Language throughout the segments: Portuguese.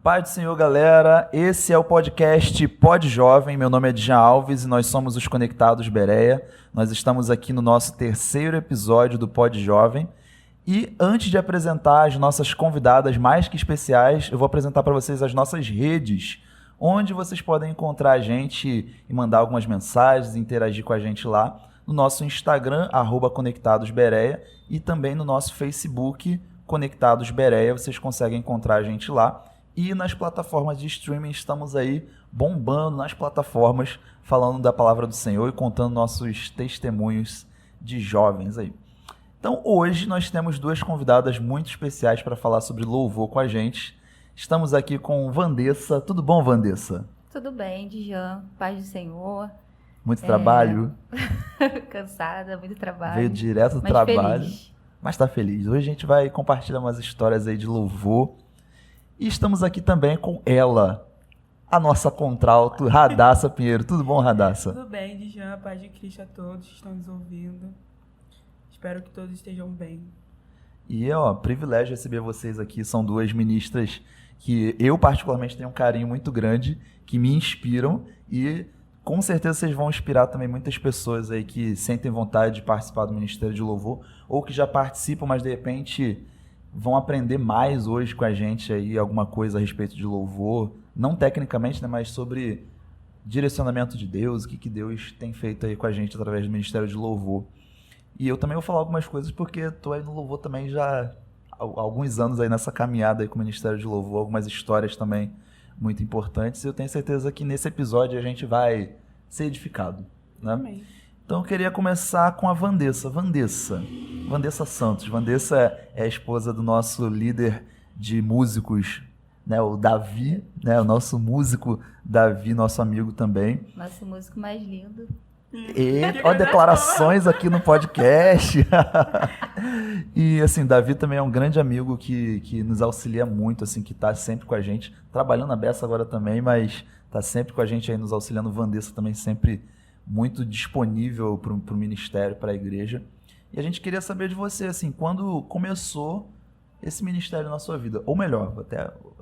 Paz do Senhor, galera. Esse é o podcast Pod Jovem. Meu nome é Djan Alves e nós somos os Conectados Bereia. Nós estamos aqui no nosso terceiro episódio do Pod Jovem. E antes de apresentar as nossas convidadas mais que especiais, eu vou apresentar para vocês as nossas redes, onde vocês podem encontrar a gente e mandar algumas mensagens, interagir com a gente lá no nosso Instagram, @conectadosbereia, e também no nosso Facebook, Conectados Bereia. Vocês conseguem encontrar a gente lá. E nas plataformas de streaming estamos aí bombando nas plataformas, falando da palavra do Senhor e contando nossos testemunhos de jovens aí. Então hoje nós temos duas convidadas muito especiais para falar sobre louvor com a gente. Estamos aqui com Vandessa. Tudo bom, Vandessa? Tudo bem, Djan. Paz do Senhor. Muito trabalho? Cansada, muito trabalho. Veio direto do mas trabalho. Feliz. Mas tá feliz. Hoje a gente vai compartilhar umas histórias aí de louvor. E estamos aqui também com ela, a nossa contralto, Radassa Pinheiro. Tudo bom, Radassa? Tudo bem, Djan. Paz de Cristo a todos que estão nos ouvindo. Espero que todos estejam bem. E privilégio receber vocês aqui. São duas ministras que eu particularmente tenho um carinho muito grande, que me inspiram e com certeza vocês vão inspirar também muitas pessoas aí que sentem vontade de participar do Ministério de Louvor ou que já participam, mas de repente vão aprender mais hoje com a gente aí alguma coisa a respeito de louvor, não tecnicamente, né, mas sobre direcionamento de Deus, o que Deus tem feito aí com a gente através do Ministério de Louvor. E eu também vou falar algumas coisas porque estou aí no louvor também já há alguns anos aí nessa caminhada aí com o Ministério de Louvor, algumas histórias também muito importantes, e eu tenho certeza que nesse episódio a gente vai ser edificado, né? Amém. Então eu queria começar com a Vandessa. Vandessa Santos. Vandessa é a esposa do nosso líder de músicos, né, o Davi, né, o nosso músico Davi, nosso amigo também. Nosso músico mais lindo. E olha declarações aqui no podcast. E assim, Davi também é um grande amigo que nos auxilia muito, assim, que está sempre com a gente, trabalhando na Bessa agora também, mas está sempre com a gente aí nos auxiliando. Vandessa também sempre muito disponível para o ministério, para a igreja. E a gente queria saber de você, assim, quando começou esse ministério na sua vida? Ou melhor,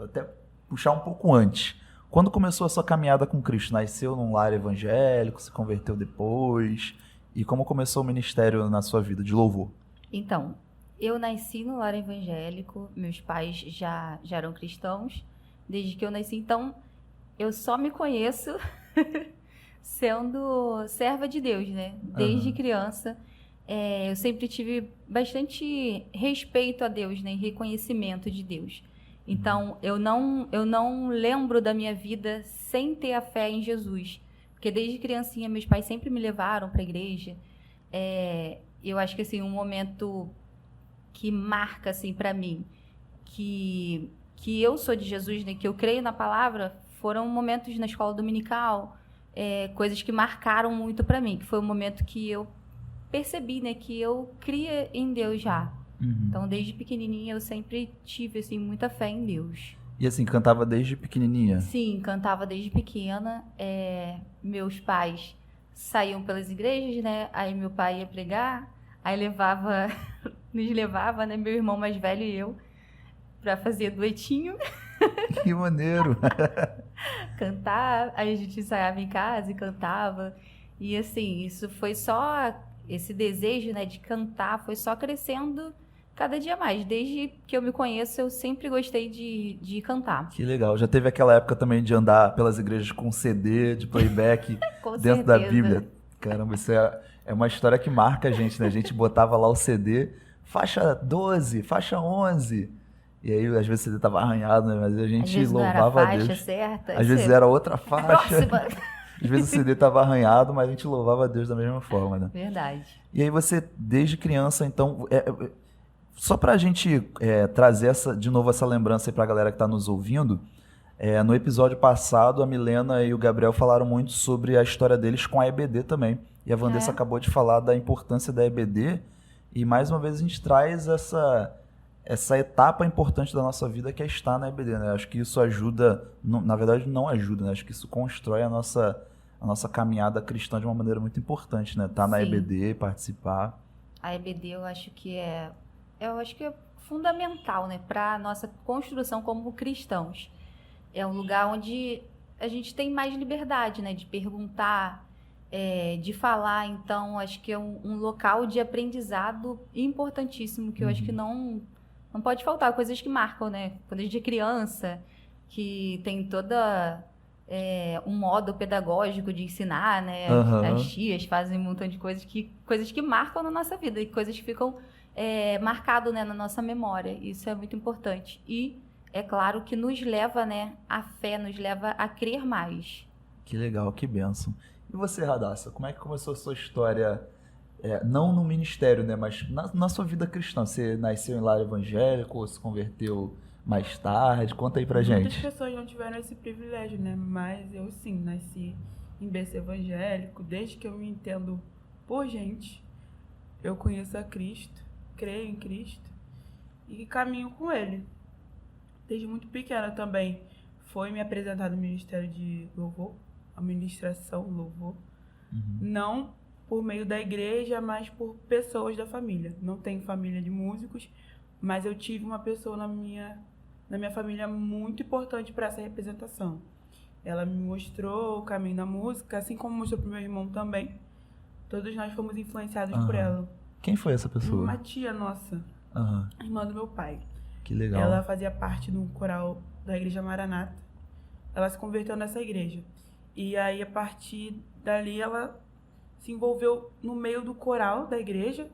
até puxar um pouco antes. Quando começou a sua caminhada com Cristo? Nasceu num lar evangélico, se converteu depois? E como começou o ministério na sua vida de louvor? Então, eu nasci no lar evangélico, meus pais já eram cristãos desde que eu nasci, então eu só me conheço sendo serva de Deus, né? Desde criança. Eu sempre tive bastante respeito a Deus, né? E reconhecimento de Deus. Então, eu não lembro da minha vida sem ter a fé em Jesus. Porque desde criancinha, meus pais sempre me levaram para a igreja. Eu acho que, assim, um momento que marca, assim, para mim, que eu sou de Jesus, né? Que eu creio na palavra, foram momentos na escola dominical, coisas que marcaram muito para mim, que foi o momento que eu percebi, né, que eu cria em Deus já. Então, desde pequenininha, eu sempre tive, assim, muita fé em Deus. E assim, cantava desde pequenininha? Sim, cantava desde pequena. Meus pais saíam pelas igrejas, né, aí meu pai ia pregar, aí nos levava, né, meu irmão mais velho e eu, pra fazer duetinho. Que maneiro! Cantar, aí a gente ensaiava em casa e cantava. E assim, isso foi só, esse desejo, né, de cantar foi só crescendo cada dia mais. Desde que eu me conheço, eu sempre gostei de cantar. Que legal. Já teve aquela época também de andar pelas igrejas com CD de playback Com dentro certeza. da Bíblia. Caramba, isso é uma história que marca a gente, né? A gente botava lá o CD, faixa 12, faixa 11. E aí, às vezes o CD tava arranhado, né? Mas a gente Às vezes louvava não era a a faixa Deus. certa. Às vezes era outra faixa. Próxima. Às vezes o CD tava arranhado, mas a gente louvava a Deus da mesma forma, né? Verdade. E aí você, desde criança, então... só pra gente trazer de novo essa lembrança aí pra galera que tá nos ouvindo, no episódio passado, a Milena e o Gabriel falaram muito sobre a história deles com a EBD também. E a Vandessa acabou de falar da importância da EBD. E mais uma vez a gente traz essa etapa importante da nossa vida, que é estar na EBD, né? Acho que isso ajuda, na verdade não ajuda, né? Acho que isso constrói a nossa caminhada cristã de uma maneira muito importante, né? Estar na Sim. EBD, participar. A EBD eu acho que é fundamental, né, para a nossa construção como cristãos. é um lugar onde a gente tem mais liberdade, né? De perguntar, de falar. Então, acho que é um local de aprendizado importantíssimo, que eu acho que não pode faltar. Coisas que marcam, né? Coisas de criança, que tem toda um modo pedagógico de ensinar, né? Aham. As tias fazem um montão de coisas que marcam na nossa vida e coisas que ficam marcadas, né, na nossa memória. Isso é muito importante. E é claro que nos leva, né, à fé, nos leva a crer mais. Que legal, que bênção. E você, Radassa, como é que começou a sua história, não no ministério, né, mas na sua vida cristã? Você nasceu em lar evangélico ou se converteu mais tarde? Conta aí pra Muitas gente. pessoas não tiveram esse privilégio, né? Mas eu sim, nasci em berço evangélico. Desde que eu me entendo por gente, eu conheço a Cristo, creio em Cristo e caminho com Ele. Desde muito pequena também foi me apresentado no Ministério de Louvor, a ministração Louvor. Não por meio da igreja, mas por pessoas da família. Não tenho família de músicos, mas eu tive uma pessoa na minha família muito importante para essa representação. Ela me mostrou o caminho da música, assim como mostrou para o meu irmão também. Todos nós fomos influenciados por ela. Quem foi essa pessoa? Uma tia nossa, Aham. irmã do meu pai. Que legal. Ela fazia parte do coral da Igreja Maranata. Ela se converteu nessa igreja. E aí, a partir dali, ela se envolveu no meio do coral da igreja.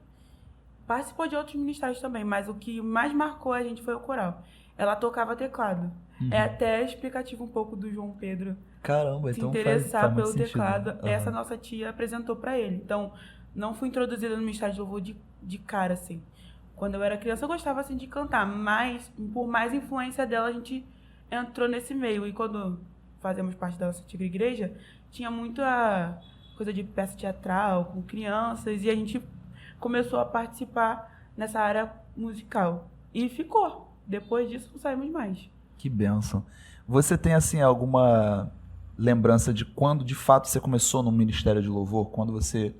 Participou de outros ministérios também, mas o que mais marcou a gente foi o coral. Ela tocava teclado. É até explicativo um pouco do João Pedro Caramba, se então interessar faz muito pelo sentido. teclado. Aham. Essa nossa tia apresentou pra ele. Então, não fui introduzida no ministério de louvor de cara, assim. Quando eu era criança, eu gostava, assim, de cantar. Mas, por mais influência dela, a gente entrou nesse meio. E quando fazemos parte da nossa antiga igreja, tinha muito a coisa de peça teatral com crianças. E a gente começou a participar nessa área musical. E ficou. Depois disso, não saímos mais. Que bênção. Você tem, assim, alguma lembrança de quando, de fato, você começou no Ministério de Louvor? Quando você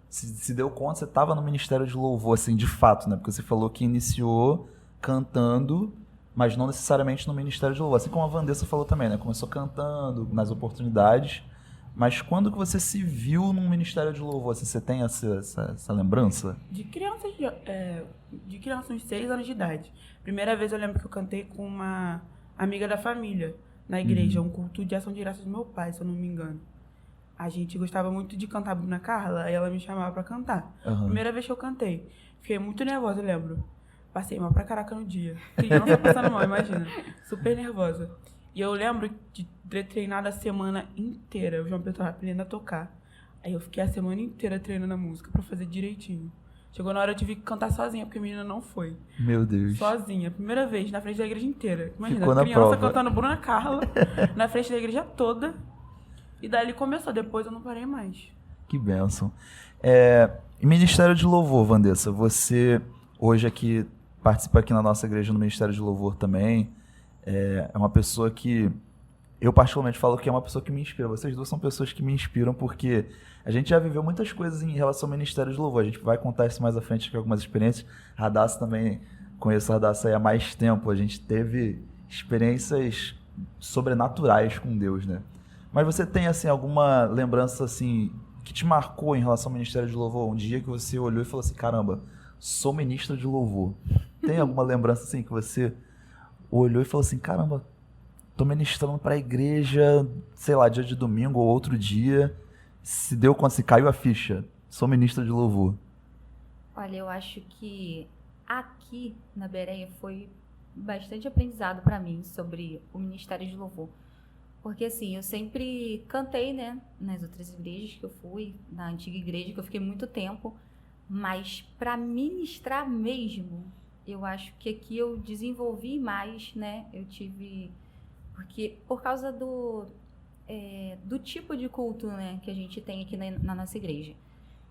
se deu conta, você estava no Ministério de Louvor, assim, de fato, né? Porque você falou que iniciou cantando, mas não necessariamente no Ministério de Louvor. Assim como a Vandessa falou também, né? Começou cantando nas oportunidades. Mas quando que você se viu num Ministério de Louvor? Assim, você tem essa lembrança? De criança, uns 6 anos de idade. Primeira vez eu lembro que eu cantei com uma amiga da família, na igreja, um culto de ação de graças do meu pai, se eu não me engano. A gente gostava muito de cantar Bruna Carla, aí ela me chamava pra cantar. Aham. Primeira vez que eu cantei. Fiquei muito nervosa, eu lembro. Passei mal pra caraca no dia. Criança passando mal, imagina. Super nervosa. E eu lembro de ter treinado a semana inteira. O João Pedro tava aprendendo a tocar. Aí eu fiquei a semana inteira treinando a música pra fazer direitinho. Chegou na hora eu tive que cantar sozinha, porque a menina não foi. Meu Deus. Sozinha. Primeira vez, na frente da igreja inteira. Imagina, Ficou na criança prova. cantando Bruna Carla, na frente da igreja toda. E daí começou, depois eu não parei mais. Que bênção. Ministério de Louvor, Vandessa, você hoje aqui participa aqui na nossa igreja no Ministério de Louvor também. É uma pessoa que eu particularmente falo que é uma pessoa que me inspira. Vocês duas são pessoas que me inspiram porque a gente já viveu muitas coisas em relação ao Ministério de Louvor. A gente vai contar isso mais à frente aqui, algumas experiências. A Radassa também, conheço a Radassa aí há mais tempo. A gente teve experiências sobrenaturais com Deus, né? Mas você tem, assim, alguma lembrança, assim, que te marcou em relação ao Ministério de Louvor? Um dia que você olhou e falou assim, caramba, sou ministro de louvor. Tem alguma lembrança, assim, que você olhou e falou assim, caramba, tô ministrando pra igreja, sei lá, dia de domingo ou outro dia, se deu quando se caiu a ficha, sou ministro de louvor. Olha, eu acho que aqui na Bereia foi bastante aprendizado para mim sobre o Ministério de Louvor. Porque assim, eu sempre cantei, né, nas outras igrejas que eu fui, na antiga igreja que eu fiquei muito tempo, mas para ministrar mesmo, eu acho que aqui eu desenvolvi mais, né, eu tive... Porque por causa do tipo de culto, né, que a gente tem aqui na nossa igreja.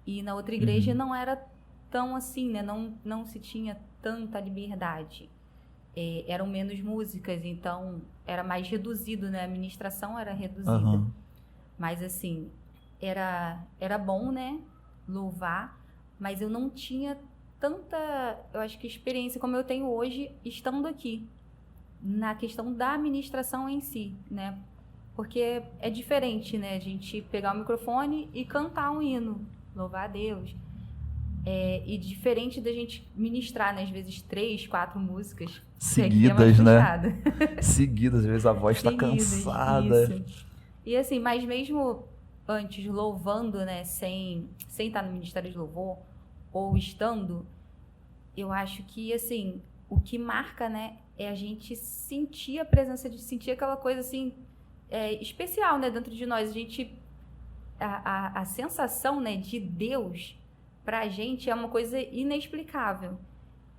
E na outra igreja não era tão assim, né, não se tinha tanta liberdade. Eram menos músicas, então era mais reduzido, né? A ministração era reduzida. Aham. Mas assim, era bom, né? Louvar, mas eu não tinha tanta, eu acho que experiência como eu tenho hoje estando aqui. na questão da ministração em si, né? Porque é diferente, né? A gente pegar o microfone e cantar um hino, louvar a Deus. E diferente da gente ministrar, né? Às vezes 3, 4 músicas. Seguidas, é né? Seguidas, às vezes a voz está Seguidas, cansada. isso. E assim, mas mesmo antes louvando, né? Sem estar no Ministério de Louvor, ou estando, eu acho que, assim, o que marca, né? É a gente sentir a presença, de sentir aquela coisa, assim, especial, né? Dentro de nós. A gente... A sensação, né? De Deus... pra gente é uma coisa inexplicável.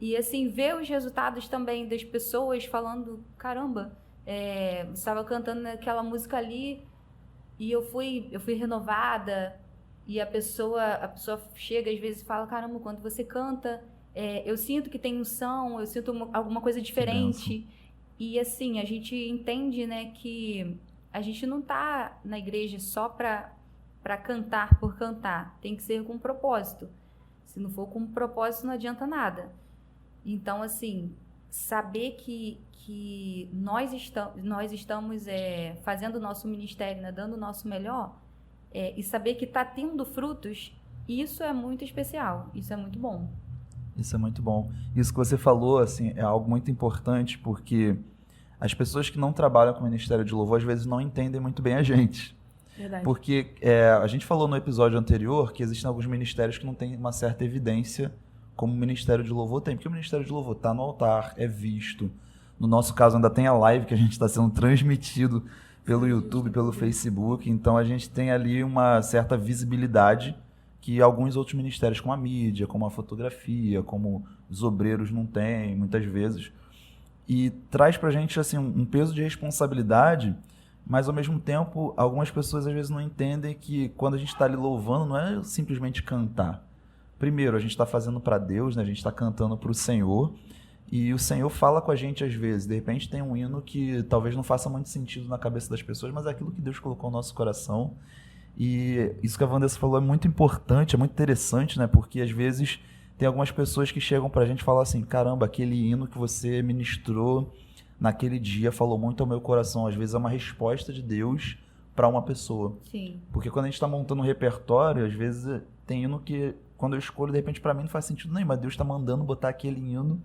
E assim, ver os resultados também das pessoas falando, caramba, você estava cantando aquela música ali e eu fui renovada. E a pessoa chega às vezes e fala, caramba, quando você canta, eu sinto que tem unção, eu sinto alguma coisa diferente. E assim, a gente entende, né, que a gente não tá na igreja só para cantar por cantar, tem que ser com propósito. Se não for com propósito, não adianta nada. Então, assim, saber que nós estamos fazendo o nosso ministério, né, dando o nosso melhor, e saber que está tendo frutos, isso é muito especial, isso é muito bom. Isso é muito bom. Isso que você falou, assim, é algo muito importante, porque as pessoas que não trabalham com o Ministério de Louvor, às vezes não entendem muito bem a gente. Verdade. Porque a gente falou no episódio anterior que existem alguns ministérios que não têm uma certa evidência como o Ministério de Louvor tem. Porque o Ministério de Louvor está no altar, é visto. No nosso caso, ainda tem a live que a gente está sendo transmitido pelo YouTube, pelo Facebook. Então, a gente tem ali uma certa visibilidade que alguns outros ministérios, como a mídia, como a fotografia, como os obreiros não têm, muitas vezes. E traz pra gente assim, um peso de responsabilidade, mas ao mesmo tempo, algumas pessoas às vezes não entendem que quando a gente está ali louvando, não é simplesmente cantar. Primeiro, a gente está fazendo para Deus, né? A gente está cantando para o Senhor, e o Senhor fala com a gente às vezes. De repente tem um hino que talvez não faça muito sentido na cabeça das pessoas, mas é aquilo que Deus colocou no nosso coração. E isso que a Vanessa falou é muito importante, é muito interessante, né? Porque às vezes tem algumas pessoas que chegam pra gente e falam assim, caramba, aquele hino que você ministrou naquele dia falou muito ao meu coração. Às vezes é uma resposta de Deus para uma pessoa. Sim. Porque quando a gente está montando um repertório, às vezes tem hino que, quando eu escolho, de repente para mim não faz sentido nenhum, mas Deus está mandando botar aquele hino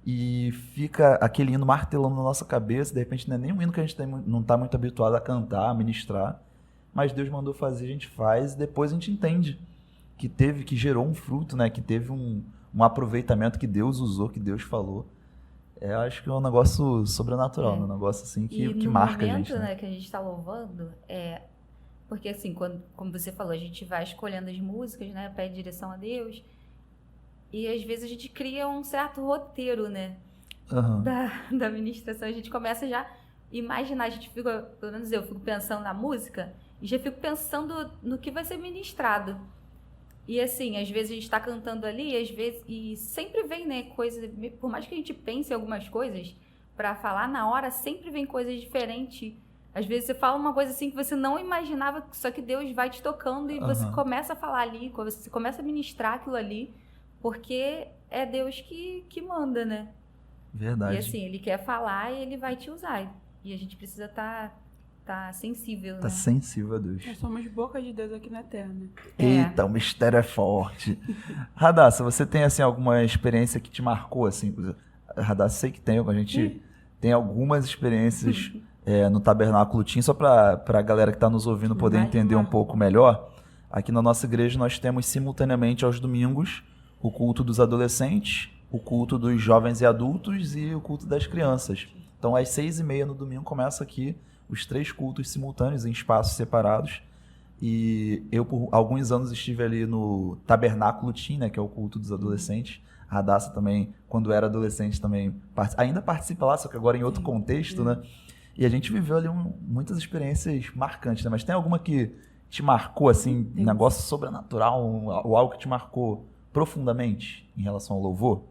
e fica aquele hino martelando na nossa cabeça. De repente não é nem um hino que a gente não está muito habituado a cantar, a ministrar, mas Deus mandou fazer, a gente faz, e depois a gente entende que gerou um fruto, né? Que teve um aproveitamento, que Deus usou, que Deus falou. Acho que é um negócio sobrenatural, né? Um negócio assim que marca a gente. No momento, né, que a gente está louvando, porque assim, como você falou, a gente vai escolhendo as músicas, né? Pede direção a Deus. E às vezes a gente cria um certo roteiro, né? Uhum. Da ministração. A gente começa já a imaginar, a gente fica, pelo menos eu fico pensando na música e já fico pensando no que vai ser ministrado. E assim, às vezes a gente está cantando ali, às vezes, e sempre vem, né, coisas, por mais que a gente pense em algumas coisas para falar na hora, sempre vem coisas diferentes. Às vezes você fala uma coisa assim que você não imaginava, só que Deus vai te tocando e você começa a falar ali, você começa a ministrar aquilo ali, porque é Deus que manda, né? Verdade. E assim, Ele quer falar e Ele vai te usar. E a gente precisa estar sensível, Tá né? sensível a Deus. Nós somos boca de Deus aqui na Terra, né? Eita, o mistério é forte. Radassa, você tem assim alguma experiência que te marcou assim? Radassa, sei que tem, a gente tem algumas experiências no Tabernáculo Team, só para a galera que está nos ouvindo poder entender um pouco melhor. Aqui na nossa igreja nós temos simultaneamente aos domingos o culto dos adolescentes, o culto dos jovens e adultos e o culto das crianças. Então às 6h30 no domingo começa aqui os 3 cultos simultâneos em espaços separados. E eu, por alguns anos, estive ali no Tabernáculo Team, né, que é o culto dos adolescentes. A Radassa também, quando era adolescente, também ainda participa lá, só que agora em outro contexto, né? E a gente viveu ali muitas experiências marcantes, né? Mas tem alguma que te marcou, assim, um negócio sobrenatural, ou algo que te marcou profundamente em relação ao louvor?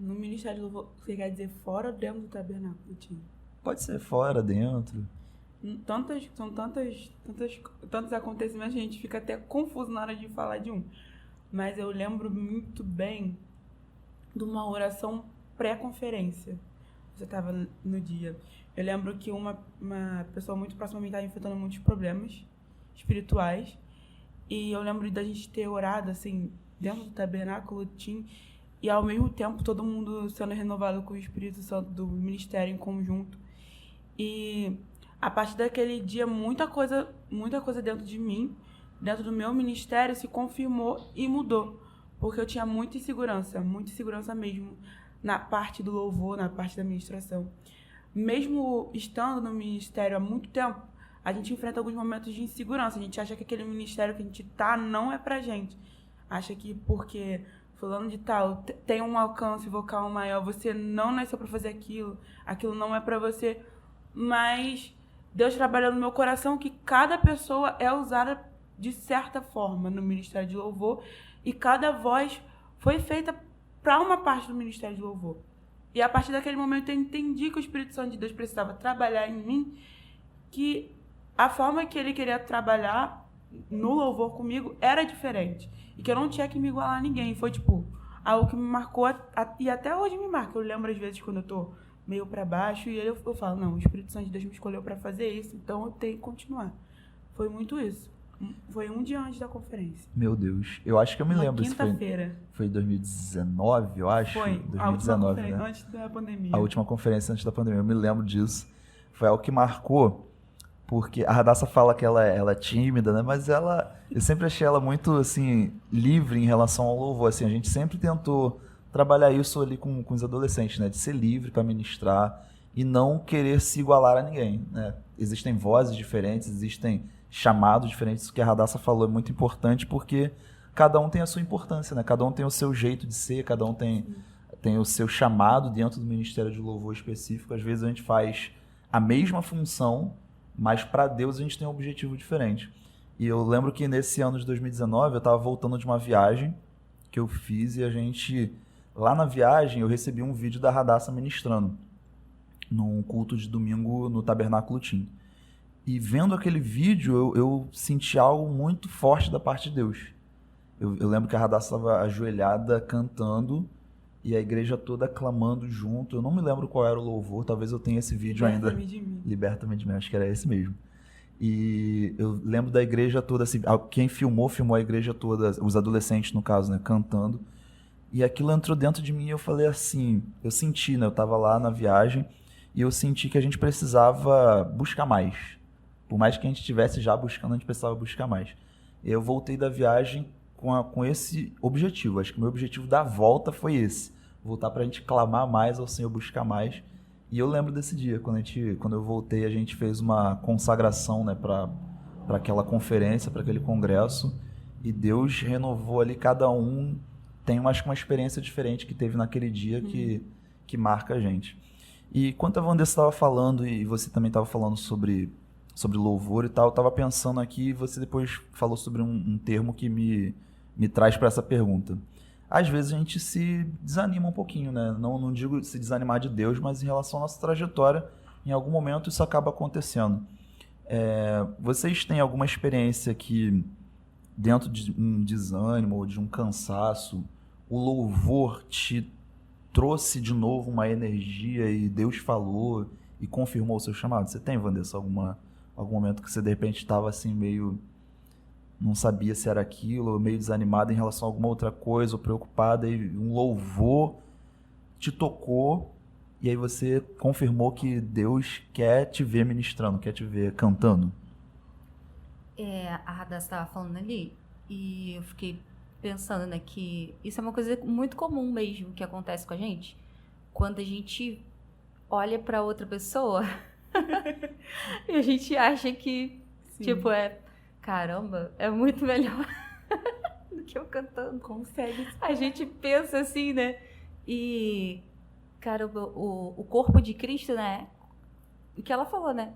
No Ministério de Louvor, você quer dizer fora ou dentro do Tabernáculo Team? Pode ser fora, dentro. São tantos acontecimentos que a gente fica até confuso na hora de falar de um. Mas eu lembro muito bem de uma oração pré-conferência. você estava no dia. Eu lembro que uma pessoa muito próxima a mim estava enfrentando muitos problemas espirituais. E eu lembro da gente ter orado, assim, dentro do tabernáculo, e ao mesmo tempo todo mundo sendo renovado com o Espírito Santo do ministério em conjunto. E a partir daquele dia, muita coisa dentro de mim, dentro do meu ministério, se confirmou e mudou. Porque eu tinha muita insegurança mesmo, na parte do louvor, na parte da ministração. Mesmo estando no ministério há muito tempo, a gente enfrenta alguns momentos de insegurança. A gente acha que aquele ministério que a gente tá não é pra gente. Acha que porque fulano de tal tem um alcance vocal maior, você não nasceu pra fazer aquilo não é pra você. Mas Deus trabalhou no meu coração que cada pessoa é usada de certa forma no ministério de louvor e cada voz foi feita para uma parte do ministério de louvor. E a partir daquele momento eu entendi que o Espírito Santo de Deus precisava trabalhar em mim, que a forma que ele queria trabalhar no louvor comigo era diferente. E que eu não tinha que me igualar a ninguém. Foi, algo que me marcou e até hoje me marca. Eu lembro, às vezes, quando eu tô meio para baixo, e eu falo, não, o Espírito Santo de Deus me escolheu para fazer isso, então eu tenho que continuar. Foi muito isso. Foi um dia antes da conferência. Meu Deus. Eu acho que eu me lembro. Quinta-feira. Foi 2019, eu acho? Foi. 2019, né? né? Antes da pandemia. A última conferência antes da pandemia. Eu me lembro disso. Foi algo que marcou, porque a Radassa fala que ela é tímida, né? Mas eu sempre achei ela muito, assim, livre em relação ao louvor. Assim, a gente sempre tentou trabalhar isso ali com os adolescentes, né? De ser livre para ministrar e não querer se igualar a ninguém, né? Existem vozes diferentes, existem chamados diferentes. Isso que a Radassa falou é muito importante porque cada um tem a sua importância, né? Cada um tem o seu jeito de ser, cada um tem o seu chamado dentro do ministério de louvor específico. Às vezes a gente faz a mesma função, mas para Deus a gente tem um objetivo diferente. E eu lembro que nesse ano de 2019 eu estava voltando de uma viagem que eu fiz e lá na viagem eu recebi um vídeo da Radassa ministrando num culto de domingo no Tabernáculo Tim. E vendo aquele vídeo eu senti algo muito forte da parte de Deus. Eu lembro que a Radassa estava ajoelhada cantando e a igreja toda clamando junto. Eu não me lembro qual era o louvor, talvez eu tenha esse vídeo ainda. Liberta-me de mim. Liberta-me de mim, acho que era esse mesmo. E eu lembro da igreja toda, assim, quem filmou a igreja toda, os adolescentes no caso, né, cantando. E aquilo entrou dentro de mim e eu falei assim, eu senti, né, eu estava lá na viagem e eu senti que a gente precisava buscar mais. Por mais que a gente estivesse já buscando, a gente precisava buscar mais. Eu voltei da viagem com esse objetivo. Acho que o meu objetivo da volta foi esse. Voltar para a gente clamar mais ao Senhor, buscar mais. E eu lembro desse dia, quando eu voltei, a gente fez uma consagração, né, para aquela conferência, para aquele congresso. E Deus renovou ali, cada um tem uma experiência diferente que teve naquele dia que marca a gente. E quando a Vanessa estava falando, e você também estava falando sobre louvor e tal, eu estava pensando aqui, e você depois falou sobre um termo que me traz para essa pergunta. Às vezes a gente se desanima um pouquinho, né? Não digo se desanimar de Deus, mas em relação à nossa trajetória, em algum momento isso acaba acontecendo. Vocês têm alguma experiência que, dentro de um desânimo ou de um cansaço, o louvor te trouxe de novo uma energia e Deus falou e confirmou o seu chamado? Você tem, Vanessa, algum momento que você de repente estava assim meio, não sabia se era aquilo, ou meio desanimado em relação a alguma outra coisa, ou preocupada, e um louvor te tocou e aí você confirmou que Deus quer te ver ministrando, quer te ver cantando? A Radassa estava falando ali e eu fiquei pensando, né, que isso é uma coisa muito comum mesmo que acontece com a gente. Quando a gente olha para outra pessoa e a gente acha que, Sim. caramba, é muito melhor do que eu cantando. Consegue. A gente pensa assim, né? E, caramba, o corpo de Cristo, né? O que ela falou, né?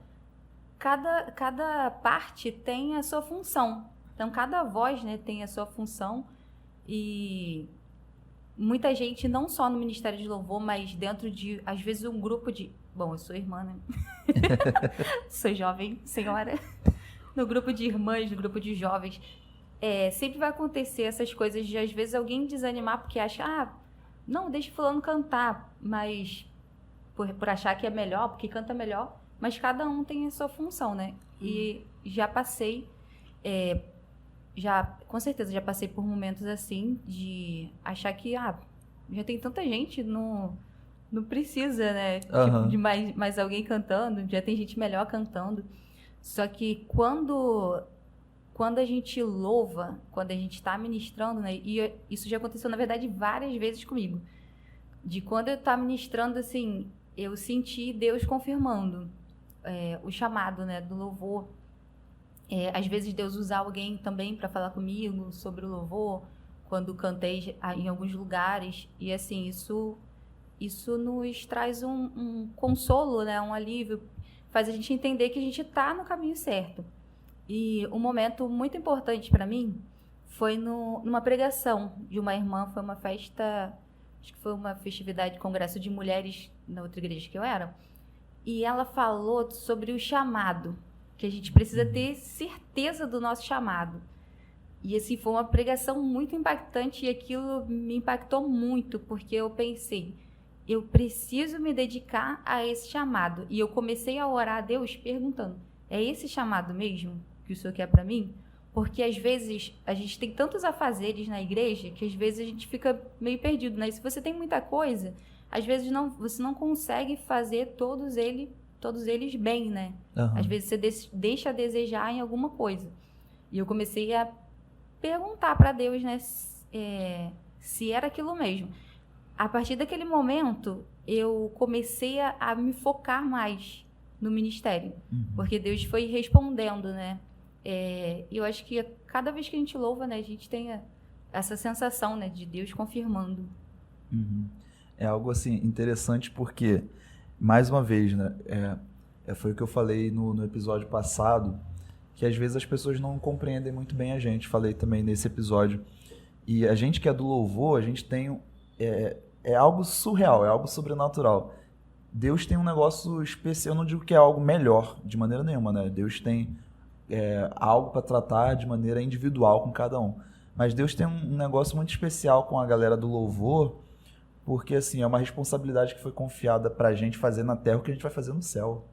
Cada parte tem a sua função. Então, cada voz, né, tem a sua função. E muita gente, não só no Ministério de Louvor, mas dentro de, às vezes, um grupo de... Bom, eu sou irmã, né? Sou jovem, senhora. No grupo de irmãs, no grupo de jovens, sempre vai acontecer essas coisas de, às vezes, alguém desanimar porque acha, não, deixa fulano cantar, mas por achar que é melhor, porque canta melhor, mas cada um tem a sua função, né? E já passei, com certeza, já passei por momentos assim, de achar que, já tem tanta gente, não precisa, né? Tipo, de mais alguém cantando, já tem gente melhor cantando. Só que quando a gente louva, quando a gente está ministrando, né? E isso já aconteceu, na verdade, várias vezes comigo. De quando eu estava ministrando, assim, eu senti Deus confirmando o chamado, né, do louvor. Às vezes Deus usa alguém também para falar comigo sobre o louvor, quando cantei em alguns lugares. E, assim, isso nos traz um consolo, né, um alívio, faz a gente entender que a gente está no caminho certo. E um momento muito importante para mim foi numa pregação de uma irmã, foi uma festa, acho que foi uma festividade de congresso de mulheres na outra igreja que eu era, e ela falou sobre o chamado, que a gente precisa ter certeza do nosso chamado. E assim, foi uma pregação muito impactante e aquilo me impactou muito, porque eu pensei, eu preciso me dedicar a esse chamado. E eu comecei a orar a Deus perguntando, é esse chamado mesmo que o Senhor quer para mim? Porque às vezes a gente tem tantos afazeres na igreja que às vezes a gente fica meio perdido, né? E se você tem muita coisa, às vezes você não consegue fazer todos eles bem, né? Às vezes você deixa a desejar em alguma coisa. E eu comecei a perguntar para Deus, né, se era aquilo mesmo. A partir daquele momento, eu comecei a me focar mais no ministério, porque Deus foi respondendo, né? E eu acho que cada vez que a gente louva, né, a gente tem essa sensação, né, de Deus confirmando. É algo assim interessante porque, mais uma vez, né, foi o que eu falei no episódio passado, que às vezes as pessoas não compreendem muito bem a gente. Falei também nesse episódio. E a gente que é do louvor, a gente tem... É algo surreal, é algo sobrenatural. Deus tem um negócio especial, eu não digo que é algo melhor, de maneira nenhuma, né? Deus tem algo para tratar de maneira individual com cada um. Mas Deus tem um negócio muito especial com a galera do louvor, porque assim, é uma responsabilidade que foi confiada pra gente fazer na terra o que a gente vai fazer no céu.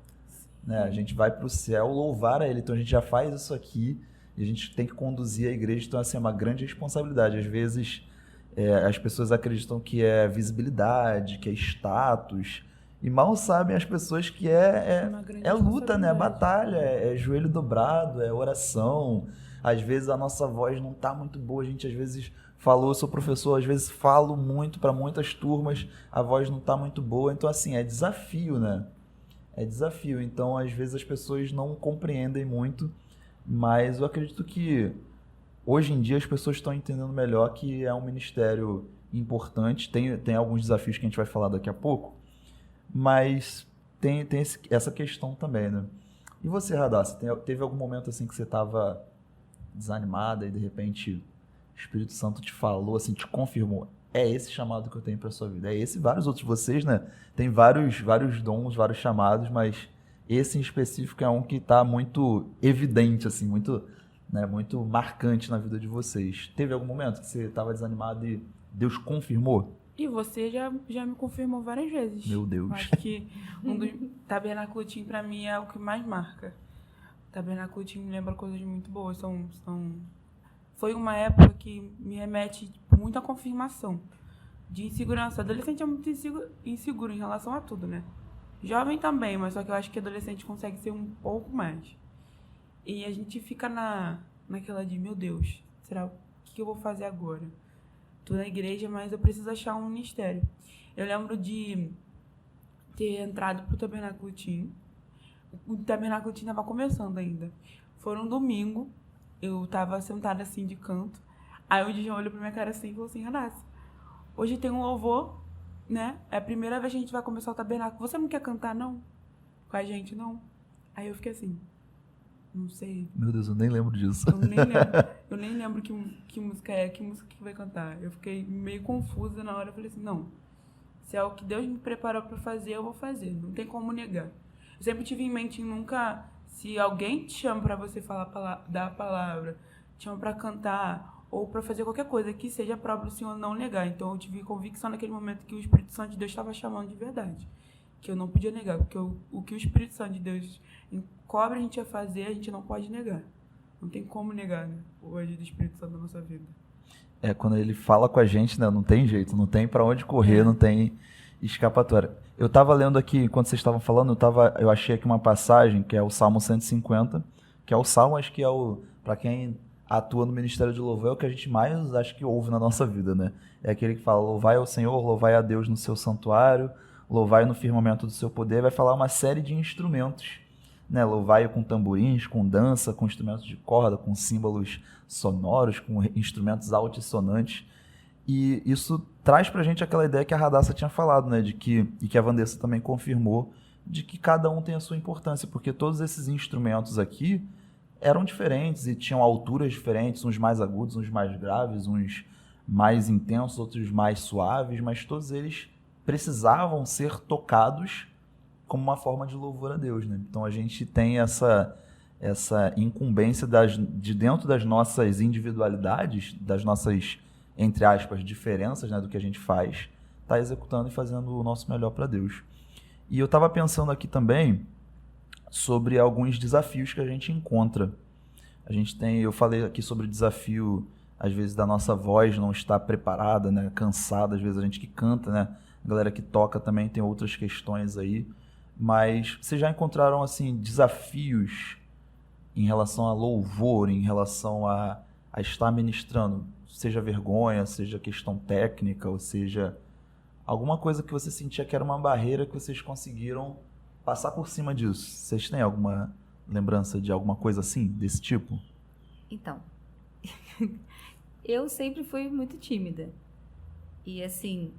Né? A gente vai pro céu louvar a Ele, então a gente já faz isso aqui e a gente tem que conduzir a igreja, então assim, é uma grande responsabilidade. Às vezes as pessoas acreditam que é visibilidade, que é status, e mal sabem as pessoas que é luta, né? É batalha, é joelho dobrado, é oração. Às vezes a nossa voz não tá muito boa, a gente às vezes falou, eu sou professor, às vezes falo muito para muitas turmas, a voz não tá muito boa, então assim, é desafio, né? É desafio, então às vezes as pessoas não compreendem muito, mas eu acredito que hoje em dia as pessoas estão entendendo melhor que é um ministério importante, tem alguns desafios que a gente vai falar daqui a pouco, mas tem essa questão também, né? E você, Radassa, teve algum momento assim que você estava desanimada e de repente o Espírito Santo te falou, assim, te confirmou, é esse chamado que eu tenho para sua vida? É esse e vários outros. Vocês, né? Tem vários dons, vários chamados, mas esse em específico é um que está muito evidente, assim, muito marcante na vida de vocês. Teve algum momento que você estava desanimado e Deus confirmou? E você já me confirmou várias vezes. Meu Deus. Acho que Tabernáculo Team pra mim é o que mais marca. Tabernáculo Team me lembra coisas muito boas. Foi uma época que me remete muita confirmação de insegurança. Adolescente é muito inseguro em relação a tudo, né? Jovem também, mas só que eu acho que adolescente consegue ser um pouco mais. E a gente fica naquela de, meu Deus, será o que eu vou fazer agora? Tô na igreja, mas eu preciso achar um ministério. Eu lembro de ter entrado pro Tabernáculo Team. O Tabernáculo Team tava começando ainda. Foi um domingo, eu tava sentada assim de canto. Aí o Dijon olhou pra minha cara assim e falou assim, Radassa, hoje tem um louvor, né? É a primeira vez que a gente vai começar o tabernáculo. Você não quer cantar, não? Com a gente, não? Aí eu fiquei assim, não sei. Meu Deus, eu nem lembro disso. Eu nem lembro que música é, que música que vai cantar. Eu fiquei meio confusa na hora. Eu falei assim, não, se é o que Deus me preparou pra fazer, eu vou fazer. Não tem como negar. Eu sempre tive em mente, nunca, se alguém te chama pra você dar a palavra, te chama pra cantar ou pra fazer qualquer coisa que seja próprio do Senhor, não negar. Então eu tive convicção naquele momento que o Espírito Santo de Deus estava chamando de verdade. que eu não podia negar, porque o que o Espírito Santo de Deus encobre a gente a fazer, a gente não pode negar. Não tem como negar, né, o agir do Espírito Santo na nossa vida. Quando ele fala com a gente, né, não tem jeito, não tem pra onde correr, não tem escapatória. Eu tava lendo aqui, enquanto vocês estavam falando, eu achei aqui uma passagem, que é o Salmo 150, que é o Salmo, acho que pra quem atua no Ministério de Louvor, é o que a gente mais, acho que ouve na nossa vida, né? É aquele que fala, louvai ao Senhor, louvai a Deus no seu santuário, louvai no firmamento do seu poder, vai falar uma série de instrumentos, né? Louvai com tamborins, com dança, com instrumentos de corda, com símbolos sonoros, com instrumentos altissonantes. E isso traz pra gente aquela ideia que a Radassa tinha falado, né? E que a Vanessa também confirmou, de que cada um tem a sua importância, porque todos esses instrumentos aqui eram diferentes e tinham alturas diferentes, uns mais agudos, uns mais graves, uns mais intensos, outros mais suaves, mas todos eles precisavam ser tocados como uma forma de louvor a Deus, né? Então a gente tem essa incumbência de dentro das nossas individualidades, das nossas, entre aspas, diferenças, né, do que a gente faz, tá executando e fazendo o nosso melhor para Deus. E eu estava pensando aqui também sobre alguns desafios que a gente encontra. Eu falei aqui sobre o desafio, às vezes, da nossa voz não estar preparada, né, cansada, às vezes a gente que canta, né, a galera que toca também tem outras questões aí, mas vocês já encontraram, assim, desafios em relação a louvor, em relação a estar ministrando, seja vergonha, seja questão técnica, ou seja, alguma coisa que você sentia que era uma barreira que vocês conseguiram passar por cima disso? Vocês têm alguma lembrança de alguma coisa assim, desse tipo? Então, eu sempre fui muito tímida. E assim,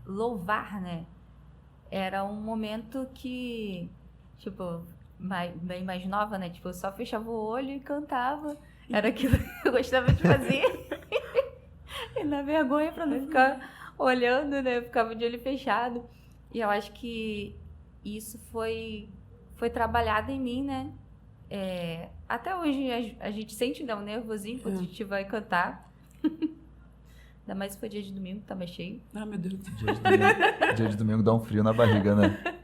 louvar, né? Era um momento que, tipo, bem mais nova, né? Tipo, eu só fechava o olho e cantava. Era aquilo que eu gostava de fazer. E na vergonha, pra não ficar olhando, né? Eu ficava de olho fechado. E eu acho que isso foi trabalhado em mim, né? Até hoje a gente sente um nervosinho quando a gente vai cantar. Ainda mais se for dia de domingo, tá mais cheio. Ah, meu Deus. Dia de domingo dá um frio na barriga, né?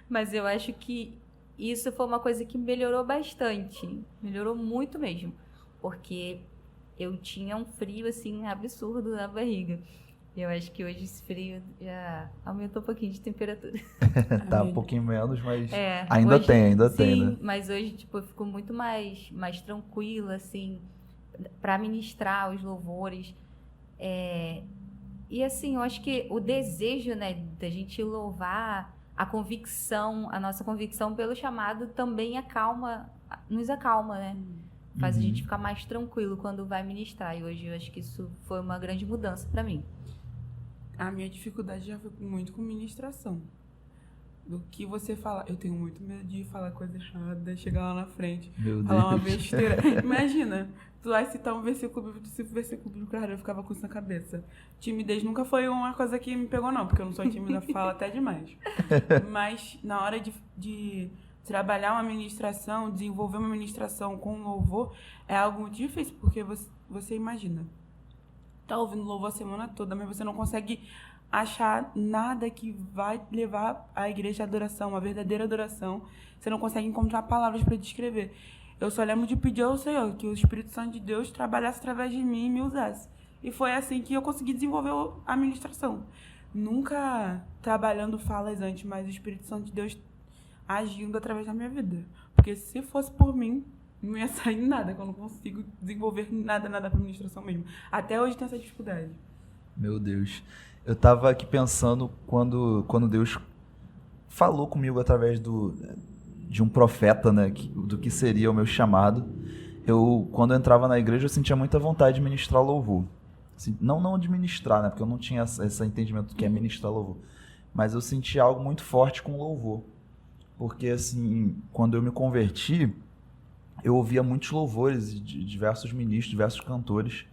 Mas eu acho que isso foi uma coisa que melhorou bastante. Melhorou muito mesmo. Porque eu tinha um frio, assim, absurdo na barriga. Eu acho que hoje esse frio já aumentou um pouquinho de temperatura. Tá um pouquinho menos, mas hoje, ainda tem, sim, né? Mas hoje, tipo, eu fico muito mais tranquila, assim, para ministrar os louvores. E assim, eu acho que o desejo, né, da gente louvar, a nossa convicção pelo chamado também nos acalma, né? Faz a gente ficar mais tranquilo quando vai ministrar. E hoje eu acho que isso foi uma grande mudança para mim. A minha dificuldade já foi muito com ministração. Do que você fala. Eu tenho muito medo de falar coisa errada, chegar lá na frente, falar uma besteira. Imagina, tu vai citar um versículo bíblico, cara, eu ficava com isso na cabeça. Timidez nunca foi uma coisa que me pegou, não, porque eu não sou tímida, falo até demais. Mas na hora de trabalhar uma ministração, desenvolver uma ministração com louvor, é algo muito difícil, porque você imagina, tá ouvindo louvor a semana toda, mas você não consegue achar nada que vai levar a igreja à adoração, a verdadeira adoração. Você não consegue encontrar palavras para descrever. Eu só lembro de pedir ao Senhor que o Espírito Santo de Deus trabalhasse através de mim e me usasse. E foi assim que eu consegui desenvolver a ministração. Nunca trabalhando falas antes, mas o Espírito Santo de Deus agindo através da minha vida. Porque se fosse por mim, não ia sair nada, que eu não consigo desenvolver nada para administração mesmo. Até hoje tem essa dificuldade. Meu Deus. Eu tava aqui pensando quando Deus falou comigo através de um profeta, né, do que seria o meu chamado. Quando eu entrava na igreja, eu sentia muita vontade de ministrar louvor. Assim, não de ministrar, né, porque eu não tinha esse entendimento do que é ministrar louvor. Mas eu sentia algo muito forte com louvor. Porque, assim, quando eu me converti, eu ouvia muitos louvores de diversos ministros, diversos cantores,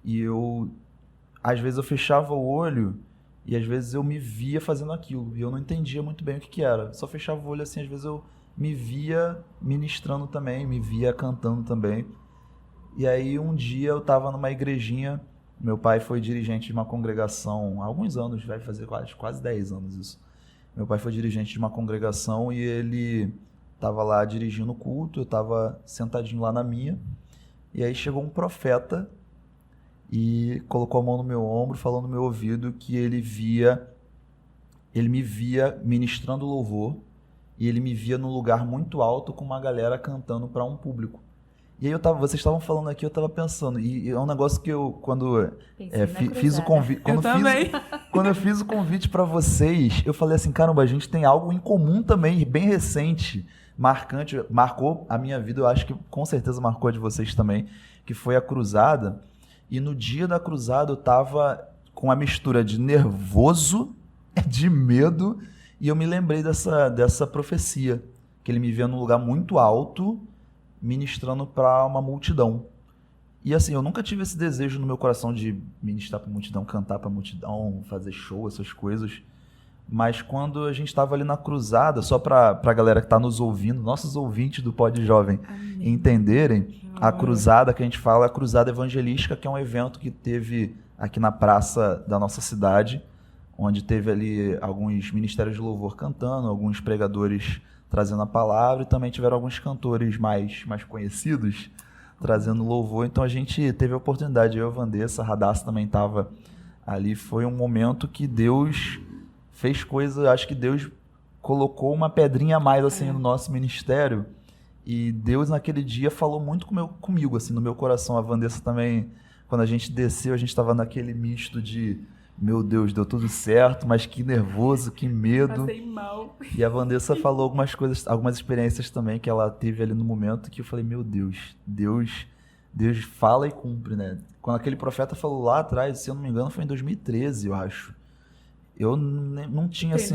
e às vezes eu fechava o olho e às vezes eu me via fazendo aquilo, e eu não entendia muito bem o que era. Só fechava o olho assim, às vezes eu me via ministrando também, me via cantando também. E aí um dia eu estava numa igrejinha, meu pai foi dirigente de uma congregação há alguns anos, vai fazer quase 10 anos isso. Meu pai foi dirigente de uma congregação e ele estava lá dirigindo o culto, eu estava sentadinho lá na minha, e aí chegou um profeta e colocou a mão no meu ombro, falou no meu ouvido que ele me via ministrando louvor, e ele me via num lugar muito alto com uma galera cantando para um público. E aí vocês estavam falando aqui, eu estava pensando, e é um negócio que eu, quando fiz o convite, quando eu fiz o convite para vocês, eu falei assim, caramba, a gente tem algo em comum também, bem recente, marcante, marcou a minha vida, eu acho que com certeza marcou a de vocês também, que foi a cruzada. E no dia da cruzada eu tava com a mistura de nervoso, de medo, e eu me lembrei dessa profecia, que ele me via num lugar muito alto, ministrando para uma multidão. E assim, eu nunca tive esse desejo no meu coração de ministrar para multidão, cantar para multidão, fazer show, essas coisas. Mas quando a gente estava ali na cruzada, só para a galera que está nos ouvindo, nossos ouvintes do Pod Jovem entenderem, a cruzada que a gente fala é a Cruzada Evangelística, que é um evento que teve aqui na praça da nossa cidade, onde teve ali alguns ministérios de louvor cantando, alguns pregadores trazendo a palavra, e também tiveram alguns cantores mais conhecidos trazendo louvor. Então a gente teve a oportunidade, eu e a Vanessa, a Radassa também estava ali. Foi um momento que Deus fez coisa, acho que Deus colocou uma pedrinha a mais assim no nosso ministério, e Deus naquele dia falou muito comigo, assim, no meu coração. A Vanessa também, quando a gente desceu, a gente estava naquele misto de meu Deus, deu tudo certo, mas que nervoso, que medo. Passei mal. E a Vanessa falou algumas coisas, algumas experiências também que ela teve ali no momento, que eu falei, meu Deus, Deus fala e cumpre, né? Quando aquele profeta falou lá atrás, se eu não me engano, foi em 2013, eu acho. Eu não tinha assim...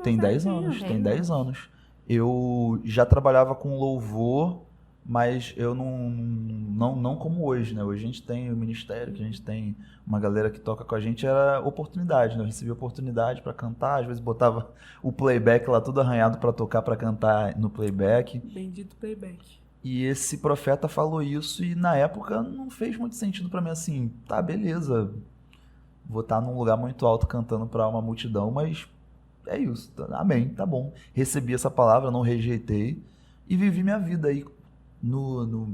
Tem 10 anos. Eu já trabalhava com louvor, mas eu não como hoje, né? Hoje a gente tem o ministério, que a gente tem uma galera que toca com a gente, era oportunidade, né? Eu recebi oportunidade para cantar, às vezes botava o playback lá tudo arranhado para tocar, para cantar no playback. Bendito playback. E esse profeta falou isso e na época não fez muito sentido para mim, assim, tá, beleza, vou estar num lugar muito alto cantando para uma multidão, mas é isso, amém, tá bom. Recebi essa palavra, não rejeitei e vivi minha vida aí.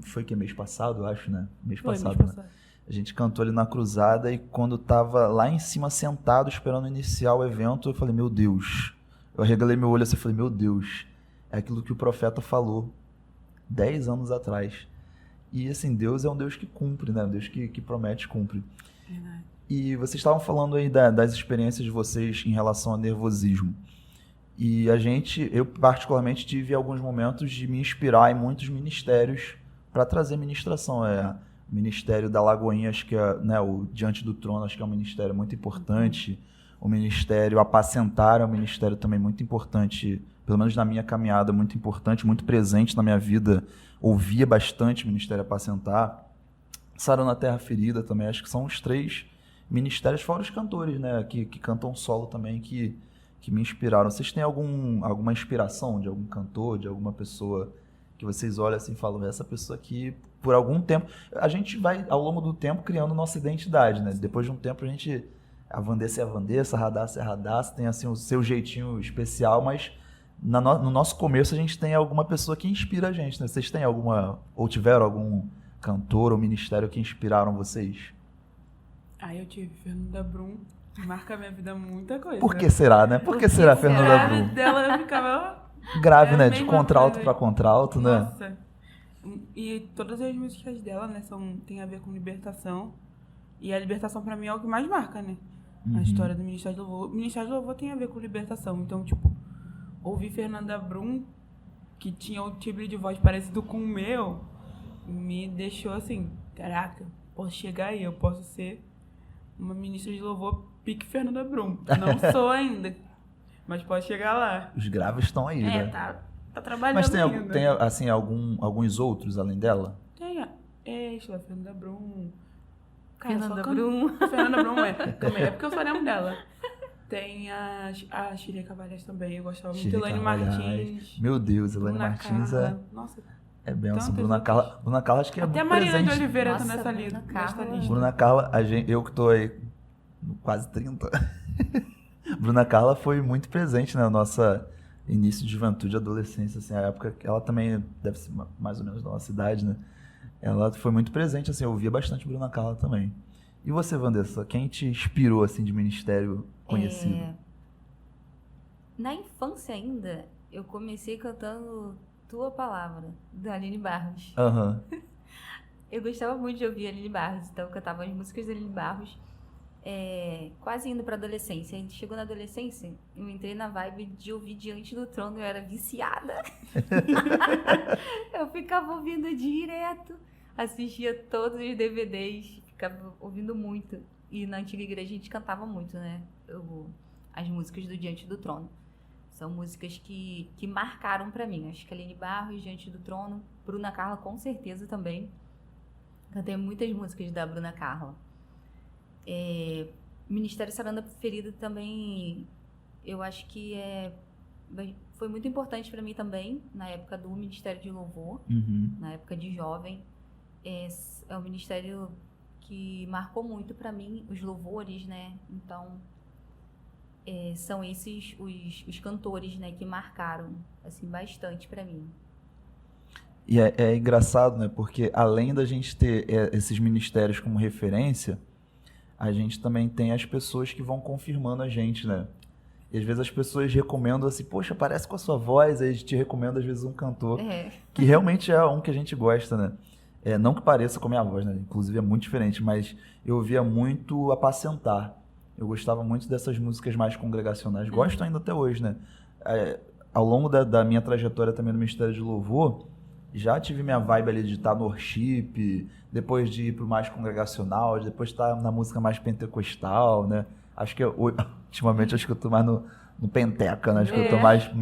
Foi que mês passado, eu acho, né? Mês passado. Né? A gente cantou ali na cruzada e quando tava lá em cima sentado esperando iniciar o evento, eu falei, meu Deus. Eu arregalei meu olho assim e falei, meu Deus, é aquilo que o profeta falou 10 anos atrás. E assim, Deus é um Deus que cumpre, né? Um Deus que promete e cumpre. Verdade. E vocês estavam falando aí das experiências de vocês em relação ao nervosismo. E eu particularmente tive alguns momentos de me inspirar em muitos ministérios para trazer ministração. O Ministério da Lagoinha, acho que é, né, o Diante do Trono, acho que é um ministério muito importante. O Ministério Apacentar é um ministério também muito importante, pelo menos na minha caminhada, muito importante, muito presente na minha vida. Ouvia bastante o Ministério Apacentar. Sarando a Terra Ferida também, acho que são os 3 ministérios, fora os cantores, né, que cantam solo também, que me inspiraram. Vocês têm alguma inspiração de algum cantor, de alguma pessoa que vocês olham assim e falam, essa pessoa aqui, por algum tempo... A gente vai, ao longo do tempo, criando nossa identidade, né? Depois de um tempo, a Vanessa é a Vanessa, a Radassa é a Radassa, tem assim o seu jeitinho especial, mas no nosso começo a gente tem alguma pessoa que inspira a gente, né? Vocês têm ou tiveram algum cantor ou ministério que inspiraram vocês? Eu tive Fernanda Brum. Marca minha vida muita coisa. Por que será, né? Por que será, Fernanda Brum? Dela eu ficava... Grave, né? De contralto para contralto, né? Nossa. E todas as músicas dela, né, tem a ver com libertação. E a libertação pra mim é o que mais marca, né? A história do Ministério do Louvor. O Ministério do Louvor tem a ver com libertação. Então, tipo, ouvir Fernanda Brum, que tinha um timbre de voz parecido com o meu, me deixou assim, caraca, posso chegar aí, eu posso ser uma ministra de louvor pique Fernanda Brum. Não sou ainda, mas pode chegar lá. Os graves estão aí, né? Tá trabalhando. Mas tem ainda. assim, alguns outros além dela? Tem a Fernanda Brum. Fernanda Brum. Fernanda Brum é porque eu só lembro dela. Tem a Shirley Cavalhais também, eu gostava muito. Elaine Martins. Meu Deus, Elaine Martins Carla. Nossa, é benção. Bruna Carla acho que é até a muito Marina presente. de Oliveira Nossa, tá nessa lista. Bruna Carla, eu que tô aí quase 30. Bruna Carla foi muito presente na nossa início de juventude, adolescência, assim, a época que ela também deve ser mais ou menos da nossa idade, né? Ela foi muito presente, assim, eu ouvia bastante Bruna Carla também. E você, Vanessa, quem te inspirou, assim, de ministério conhecido? Na infância ainda, eu comecei cantando Tua Palavra, da Aline Barros. Aham. Eu gostava muito de ouvir a Aline Barros, então eu cantava as músicas da Aline Barros, quase indo pra adolescência. A gente chegou na adolescência, eu entrei na vibe de ouvir Diante do Trono, eu era viciada. Eu ficava ouvindo direto, assistia todos os DVDs, ficava ouvindo muito. E na antiga igreja a gente cantava muito, né? As músicas do Diante do Trono. São músicas que marcaram pra mim. Acho que a Aline Barros, Diante do Trono, Bruna Carla com certeza também. Cantei muitas músicas da Bruna Carla. Ministério Saranda Ferida também, eu acho que foi muito importante para mim também, na época do Ministério de Louvor, na época de jovem. É um ministério que marcou muito para mim, os louvores, né? Então, são esses os cantores, né, que marcaram assim, bastante para mim. E é engraçado, né? Porque além da gente ter esses ministérios como referência, a gente também tem as pessoas que vão confirmando a gente, né? E às vezes as pessoas recomendam assim, poxa, parece com a sua voz, aí a gente recomenda às vezes um cantor que realmente é um que a gente gosta, né? Não que pareça com a minha voz, né? Inclusive é muito diferente, mas eu ouvia muito Apacentar. Eu gostava muito dessas músicas mais congregacionais. Gosto ainda até hoje, né? Ao longo da minha trajetória também no Ministério de Louvor, já tive minha vibe ali de estar no worship, depois de ir pro mais congregacional, depois de estar na música mais pentecostal, né? Acho que ultimamente acho que eu tô mais no Penteca, né? Acho que eu tô mais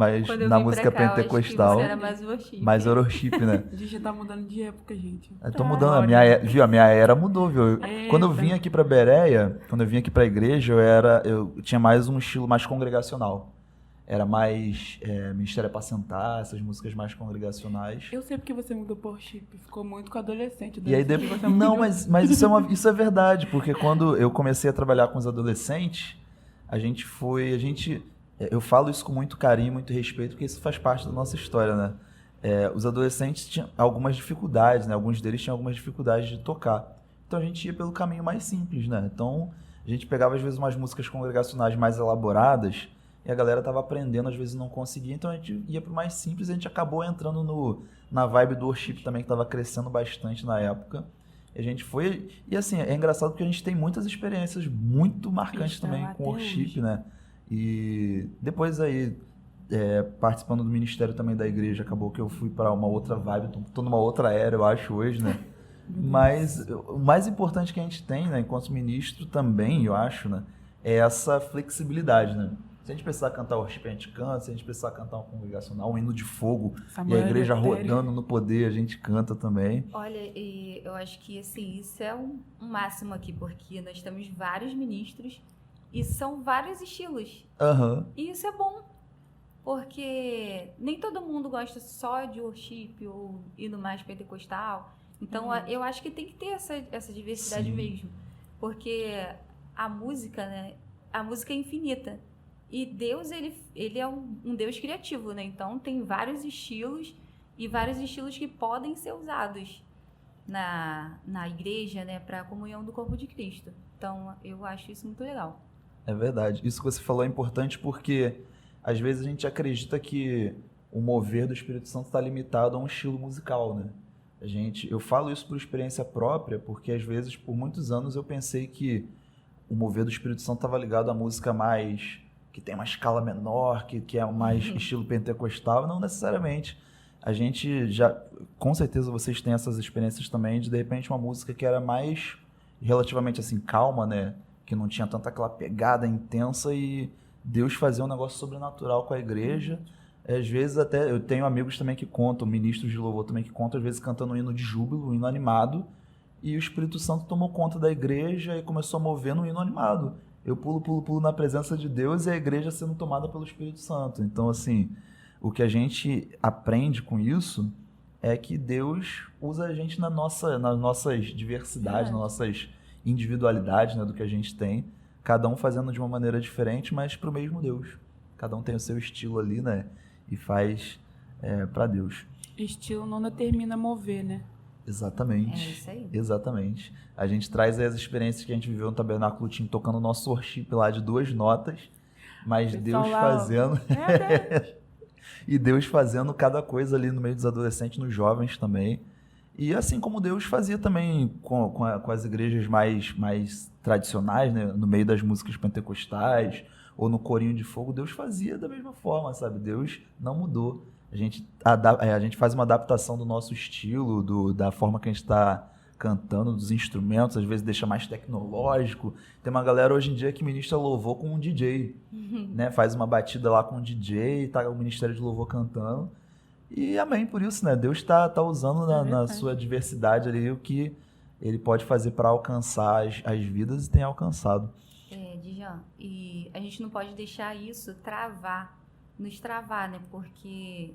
na música pentecostal. Você era mais worship. Mais worship, né? A gente já tá mudando de época, gente. Eu tô mudando, a minha era mudou, viu? Quando eu vim aqui pra Bereia, quando eu vim aqui pra igreja, eu tinha mais um estilo mais congregacional. Era mais Ministério Apacentar, essas músicas mais congregacionais. Eu sei porque você mudou por chip, ficou muito com adolescente. E aí depois, não, mas isso é verdade, porque quando eu comecei a trabalhar com os adolescentes, eu falo isso com muito carinho, muito respeito, porque isso faz parte da nossa história, né? Os adolescentes tinham algumas dificuldades, né? Alguns deles tinham algumas dificuldades de tocar. Então a gente ia pelo caminho mais simples, né? Então a gente pegava às vezes umas músicas congregacionais mais elaboradas e a galera tava aprendendo, às vezes não conseguia, então a gente ia pro mais simples e a gente acabou entrando na vibe do worship também, que tava crescendo bastante na época. E a gente foi... E assim, é engraçado porque a gente tem muitas experiências muito marcantes também com worship, né? E depois aí, participando do ministério também da igreja, acabou que eu fui para uma outra vibe, tô numa outra era, eu acho, hoje, né? Mas o mais importante que a gente tem, né, enquanto ministro também, eu acho, né, é essa flexibilidade, né? Se a gente precisar cantar worship, a gente canta. Se a gente precisar cantar um congregacional, um hino de fogo, e a igreja rodando no poder, a gente canta também. Olha, e eu acho que assim, isso é um máximo aqui, porque nós temos vários ministros e são vários estilos. E isso é bom, porque nem todo mundo gosta só de worship ou hino mais pentecostal. Então, eu acho que tem que ter essa diversidade mesmo. Porque a música, né? A música é infinita. E Deus, ele é um Deus criativo, né? Então, tem vários estilos e vários estilos que podem ser usados na igreja, né? Para a comunhão do corpo de Cristo. Então, eu acho isso muito legal. É verdade. Isso que você falou é importante porque, às vezes, a gente acredita que o mover do Espírito Santo está limitado a um estilo musical, né? Eu falo isso por experiência própria, porque, às vezes, por muitos anos, eu pensei que o mover do Espírito Santo estava ligado à música mais... que tem uma escala menor, que é mais estilo pentecostal, não necessariamente. A gente já, com certeza vocês têm essas experiências também, de repente uma música que era mais relativamente assim calma, né? Que não tinha tanta aquela pegada intensa e Deus fazia um negócio sobrenatural com a igreja. Às vezes até, eu tenho amigos também que contam, ministros de louvor também que contam, às vezes cantando um hino de júbilo, um hino animado, e o Espírito Santo tomou conta da igreja e começou a mover no hino animado. Eu pulo na presença de Deus e a igreja sendo tomada pelo Espírito Santo. Então, assim, o que a gente aprende com isso é que Deus usa a gente nas nossas diversidades, nas nossas individualidades, né, do que a gente tem. cada um fazendo de uma maneira diferente, mas pro mesmo Deus. Cada um tem o seu estilo ali, né? E faz para Deus. Estilo não determina mover, né? Exatamente. É isso aí. Exatamente. A gente traz aí as experiências que a gente viveu no Tabernáculo Team, tocando o nosso worship lá de 2 notas, mas Pessoal Deus lá, fazendo... Deus. E Deus fazendo cada coisa ali no meio dos adolescentes, nos jovens também. E assim como Deus fazia também com as igrejas mais tradicionais, né? No meio das músicas pentecostais ou no corinho de fogo, Deus fazia da mesma forma, sabe? Deus não mudou. A gente faz uma adaptação do nosso estilo, da forma que a gente está cantando, dos instrumentos, às vezes deixa mais tecnológico. Tem uma galera hoje em dia que ministra louvor com um DJ, né? Faz uma batida lá com um DJ, tá o Ministério de Louvor cantando. E amém por isso, né? Deus tá usando na sua diversidade ali o que ele pode fazer para alcançar as vidas e tem alcançado. Djan, e a gente não pode deixar isso nos travar, né? Porque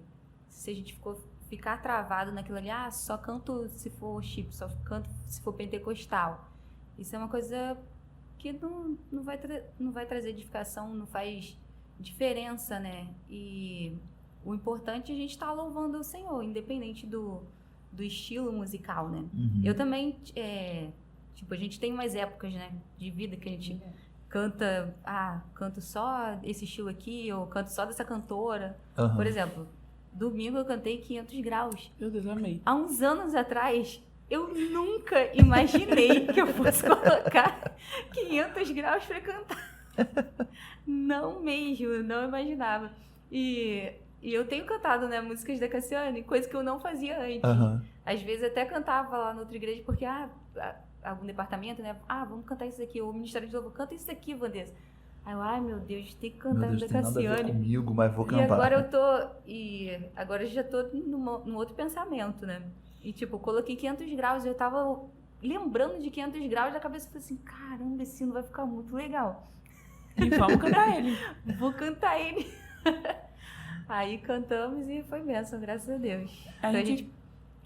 se a gente ficar travado naquilo ali, só canto se for worship, só canto se for pentecostal. Isso é uma coisa que não vai trazer edificação, não faz diferença, né? E o importante é a gente estar louvando o Senhor, independente do estilo musical, né? Uhum. Eu também, a gente tem umas épocas, né, de vida que a gente canto só esse estilo aqui, ou canto só dessa cantora. Uhum. Por exemplo, domingo eu cantei 500 graus. Meu Deus, amei. Há uns anos atrás, eu nunca imaginei que eu fosse colocar 500 graus para cantar. Não mesmo, não imaginava. E eu tenho cantado, né, músicas da Cassiane, coisa que eu não fazia antes. Uhum. Às vezes até cantava lá na outra igreja, porque algum departamento, né? Vamos cantar isso aqui, o Ministério de Louvor, canta isso aqui, Vanessa. Aí eu, meu Deus, tem que cantar Meu Deus, da tem nada a ver Cassiane. comigo, mas vou E cantar. agora eu já tô num outro pensamento, né? E coloquei 500 graus, eu tava lembrando de 500 graus da cabeça, eu falei assim, caramba, esse hino vai ficar muito legal. E vamos cantar ele. Vou cantar ele. Aí cantamos e foi bênção, graças a Deus.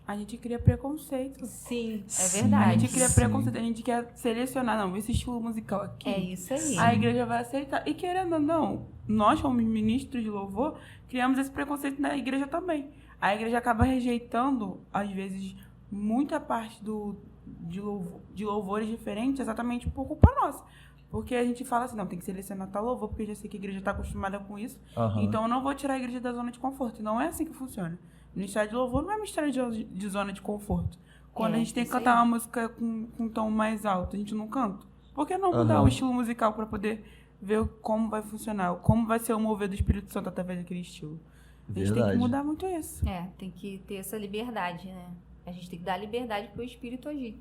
A gente cria preconceito. Sim, é Sim. verdade. A gente cria Sim. preconceito, a gente quer selecionar, não, esse estilo musical aqui. É isso aí. A igreja vai aceitar. E querendo ou não, nós como ministros de louvor, criamos esse preconceito na igreja também. A igreja acaba rejeitando, às vezes, muita parte de louvores diferentes exatamente por culpa nossa. Porque a gente fala assim, não, tem que selecionar tal louvor, porque eu já sei que a igreja está acostumada com isso. Uhum. Então eu não vou tirar a igreja da zona de conforto. Não é assim que funciona. Ministério de louvor não é ministério de zona de conforto. Quando a gente tem que cantar uma música com um tom mais alto, a gente não canta. Por que não mudar o estilo musical para poder ver como vai funcionar, como vai ser o mover do Espírito Santo através daquele estilo? A gente tem que mudar muito isso. Tem que ter essa liberdade, né? A gente tem que dar liberdade para o Espírito agir.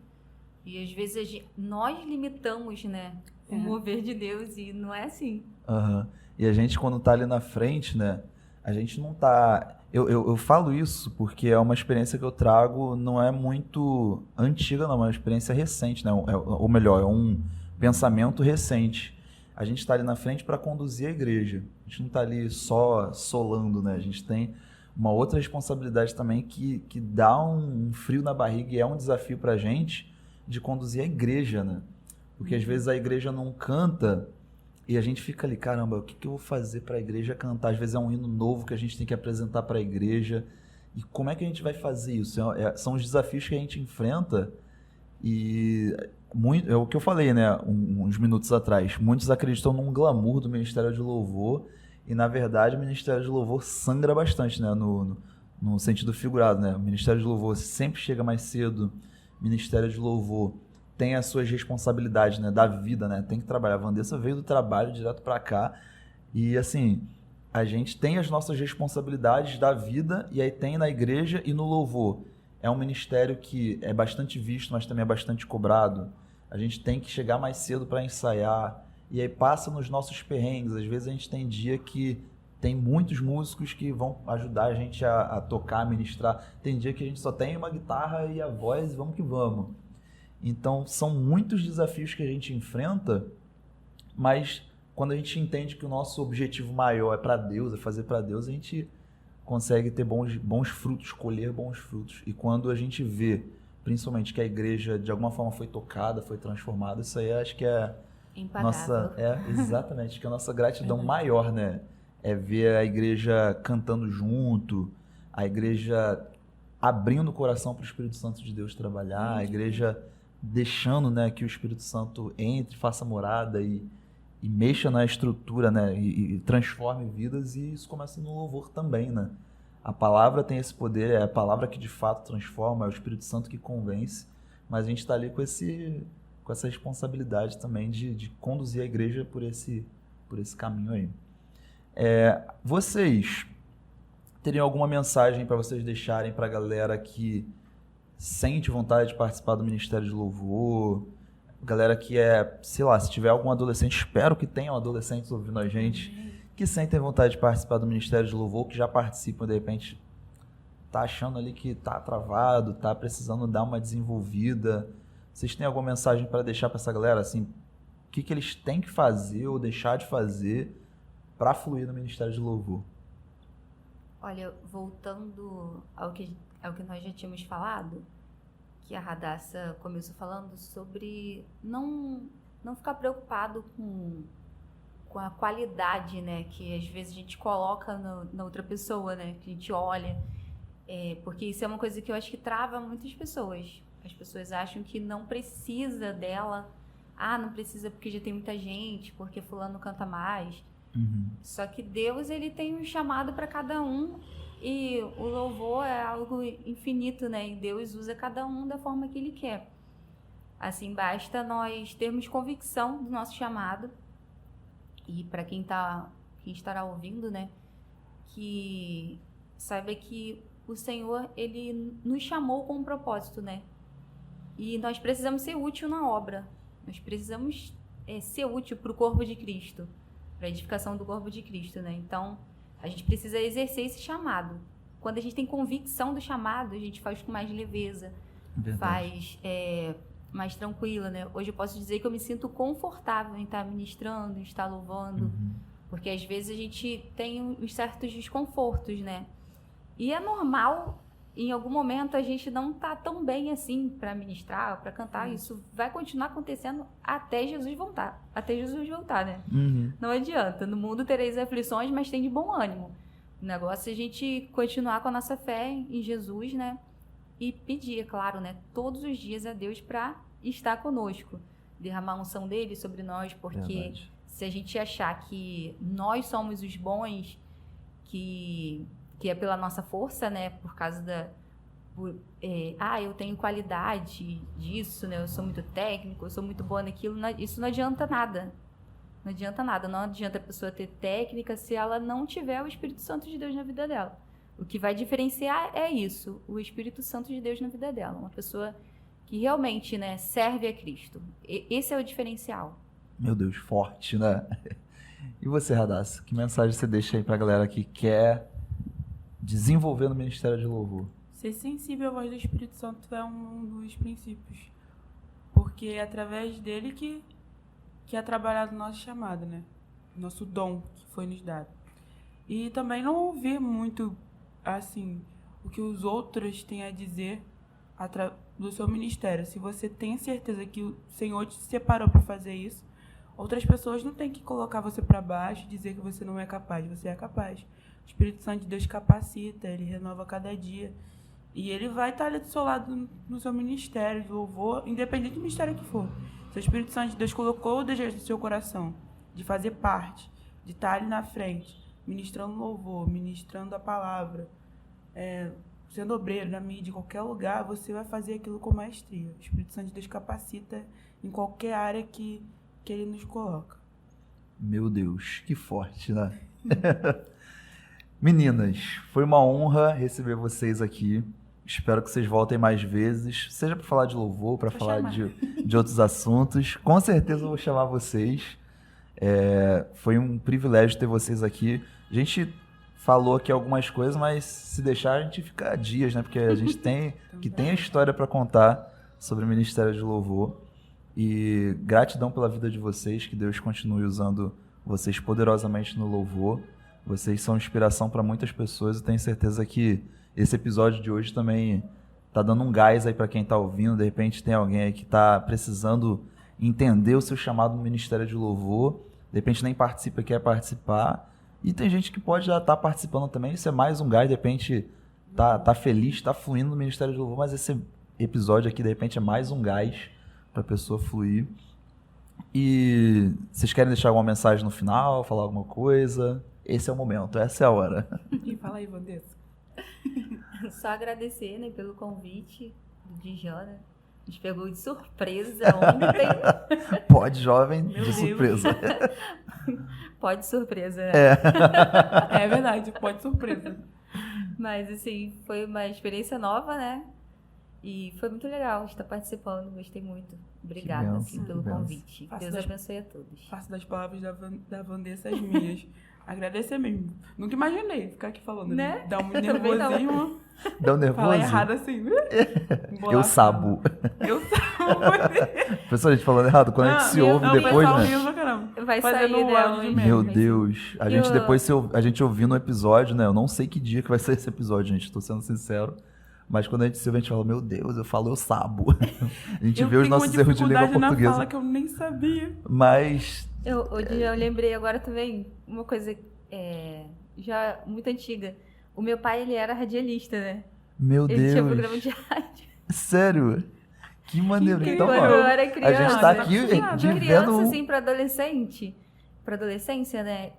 E às vezes nós limitamos, né, o mover de Deus e não é assim. Uhum. E a gente, quando tá ali na frente, né, a gente não tá... Eu falo isso porque é uma experiência que eu trago, não é muito antiga, não, é uma experiência recente, né? Ou melhor, é um pensamento recente. A gente está ali na frente para conduzir a igreja. A gente não está ali só solando, né? A gente tem uma outra responsabilidade também que dá um frio na barriga e é um desafio para a gente de conduzir a igreja, né? Porque às vezes a igreja não canta e a gente fica ali, caramba, o que eu vou fazer para a igreja cantar? Às vezes é um hino novo que a gente tem que apresentar para a igreja. E como é que a gente vai fazer isso? São os desafios que a gente enfrenta e é o que eu falei, né, uns minutos atrás. Muitos acreditam num glamour do Ministério de Louvor e, na verdade, o Ministério de Louvor sangra bastante, né, no sentido figurado, né? O Ministério de Louvor sempre chega mais cedo. O Ministério de Louvor tem as suas responsabilidades, né, da vida, né? Tem que trabalhar. A Vanessa veio do trabalho direto para cá e, assim, a gente tem as nossas responsabilidades da vida e aí tem na igreja e no louvor. É um ministério que é bastante visto, mas também é bastante cobrado. A gente tem que chegar mais cedo para ensaiar e aí passa nos nossos perrengues. Às vezes a gente tem dia que tem muitos músicos que vão ajudar a gente a tocar, a ministrar. Tem dia que a gente só tem uma guitarra e a voz e vamos que vamos. Então, são muitos desafios que a gente enfrenta, mas quando a gente entende que o nosso objetivo maior é para Deus, é fazer para Deus, a gente consegue ter bons frutos, colher bons frutos. E quando a gente vê, principalmente, que a igreja de alguma forma foi tocada, foi transformada, isso aí acho que é Impagável. Exatamente, que a nossa gratidão maior, né? É ver a igreja cantando junto, a igreja abrindo o coração para o Espírito Santo de Deus trabalhar, a igreja deixando, né, que o Espírito Santo entre, faça morada e mexa na estrutura, né, e transforme vidas, e isso começa no louvor também, né? A palavra tem esse poder, é a palavra que de fato transforma, é o Espírito Santo que convence, mas a gente está ali com essa responsabilidade também de conduzir a igreja por esse caminho aí. Vocês teriam alguma mensagem para vocês deixarem para a galera que sente vontade de participar do Ministério de Louvor, galera que sei lá, se tiver algum adolescente, espero que tenham adolescentes ouvindo a gente, que sentem vontade de participar do Ministério de Louvor, que já participam, de repente tá achando ali que tá travado, tá precisando dar uma desenvolvida. Vocês têm alguma mensagem para deixar para essa galera, assim, o que eles têm que fazer ou deixar de fazer para fluir no Ministério de Louvor? Olha, voltando ao que nós já tínhamos falado, que a Radassa começou falando sobre não ficar preocupado com a qualidade, né, que às vezes a gente coloca na outra pessoa, né, que a gente olha, porque isso é uma coisa que eu acho que trava muitas pessoas. As pessoas acham que não precisa dela, não precisa porque já tem muita gente, porque fulano canta mais. Uhum. Só que Deus, ele tem um chamado para cada um, e o louvor é algo infinito, né? E Deus usa cada um da forma que ele quer. Assim, basta nós termos convicção do nosso chamado. E para quem estará ouvindo, né? Que saiba que o Senhor, ele nos chamou com um propósito, né? E nós precisamos ser útil na obra. Nós precisamos ser útil para o corpo de Cristo, para a edificação do corpo de Cristo, né? Então, a gente precisa exercer esse chamado. Quando a gente tem convicção do chamado, a gente faz com mais leveza, faz mais tranquila, né? Hoje eu posso dizer que eu me sinto confortável em estar ministrando, em estar louvando, porque às vezes a gente tem uns certos desconfortos, né? E é normal, em algum momento, a gente não tá tão bem assim para ministrar, para cantar. Isso vai continuar acontecendo até Jesus voltar. Até Jesus voltar, né? Uhum. Não adianta. No mundo tereis aflições, mas tem de bom ânimo. O negócio é a gente continuar com a nossa fé em Jesus, né? E pedir, é claro, né? Todos os dias a Deus para estar conosco. Derramar a unção dele sobre nós, porque se a gente achar que nós somos os bons, que é pela nossa força, né? Por causa eu tenho qualidade disso, né? Eu sou muito técnico, eu sou muito boa naquilo. Isso não adianta nada. Não adianta nada. Não adianta a pessoa ter técnica se ela não tiver o Espírito Santo de Deus na vida dela. O que vai diferenciar é isso, o Espírito Santo de Deus na vida dela. Uma pessoa que realmente, né, serve a Cristo. Esse é o diferencial. Meu Deus, forte, né? E você, Radassa, que mensagem você deixa aí pra galera que quer desenvolver no Ministério de Louvor? Ser sensível à voz do Espírito Santo é um dos princípios. Porque é através dele que é trabalhado o nosso chamado, né? Nosso dom que foi nos dado. E também não ouvir muito, assim, o que os outros têm a dizer do seu ministério. Se você tem certeza que o Senhor te separou para fazer isso, outras pessoas não têm que colocar você para baixo e dizer que você não é capaz. Você é capaz. O Espírito Santo de Deus capacita, ele renova cada dia. E ele vai estar ali do seu lado no seu ministério de louvor, independente do ministério que for. Se o Espírito Santo de Deus colocou o desejo do seu coração de fazer parte, de estar ali na frente, ministrando louvor, ministrando a palavra, sendo obreiro na mídia, em qualquer lugar, você vai fazer aquilo com maestria. O Espírito Santo de Deus capacita em qualquer área que ele nos coloca. Meu Deus, que forte, né? Meninas, foi uma honra receber vocês aqui. Espero que vocês voltem mais vezes, seja para falar de louvor, para falar de outros assuntos. Com certeza eu vou chamar vocês. Foi um privilégio ter vocês aqui. A gente falou aqui algumas coisas, mas se deixar a gente fica dias, né? Porque a gente tem a história para contar sobre o Ministério de Louvor. E gratidão pela vida de vocês, que Deus continue usando vocês poderosamente no louvor. Vocês são inspiração para muitas pessoas e tenho certeza que esse episódio de hoje também tá dando um gás aí para quem tá ouvindo. De repente tem alguém aí que tá precisando entender o seu chamado no Ministério de Louvor, de repente nem participa e quer participar. E tem gente que pode já estar participando também, isso é mais um gás, de repente tá feliz, tá fluindo no Ministério de Louvor, mas esse episódio aqui, de repente, é mais um gás para a pessoa fluir. E vocês querem deixar alguma mensagem no final, falar alguma coisa? Esse é o momento, essa é a hora. E fala aí, Vanessa. Só agradecer, né, pelo convite do Dijana. Nos pegou de surpresa ontem. Pode, jovem, Meu de Deus. surpresa. Pode surpresa, né? É verdade, pode surpresa. Mas, assim, foi uma experiência nova, né? E foi muito legal estar participando. Gostei muito. Obrigada, benção, assim, que pelo benção. convite. Faço Deus das- abençoe a todos. Faço das palavras da Vanessa as minhas. Agradecer mesmo. Nunca imaginei ficar aqui falando. Né? Dá um Também não. nervosinho. Deu nervoso? Falar errado assim. Eu sabo. Eu sabo. Pessoal, a gente falando errado, quando a gente se ouve depois, pessoal né? rindo pra caramba. Vai Fazendo sair, o né, áudio hoje. mesmo. Meu Mas- Deus. A E gente o- depois, a gente ouvindo o episódio, né? Eu não sei que dia que vai sair esse episódio, gente. Tô sendo sincero. Mas quando a gente se ouve, a gente fala, meu Deus, eu falo, eu sabo. A gente Eu vê os tenho uma nossos erros de língua dificuldade na portuguesa. né? É. fala que eu nem sabia. Mas Eu lembrei agora também uma coisa já muito antiga. O meu pai, ele era radialista, né? Meu Ele tinha programa Deus. de rádio. Sério? Que maneiro. incrível. Então, Quando ó, eu era a criança. gente tá aqui de vivendo criança, um- assim, pra adolescente. Pra adolescência, né?